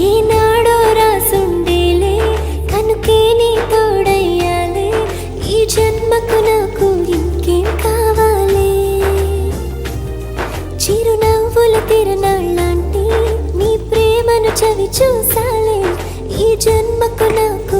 ఏనాడో రాసుండేలే కనుకే నీ తోడయ్యాలే ఈ జన్మకు నాకు ఇంకేం కావాలి చిరునవ్వుల తిరునాళ్ళంటే నీ ప్రేమను చవి చూసాలే ఈ జన్మకు నాకు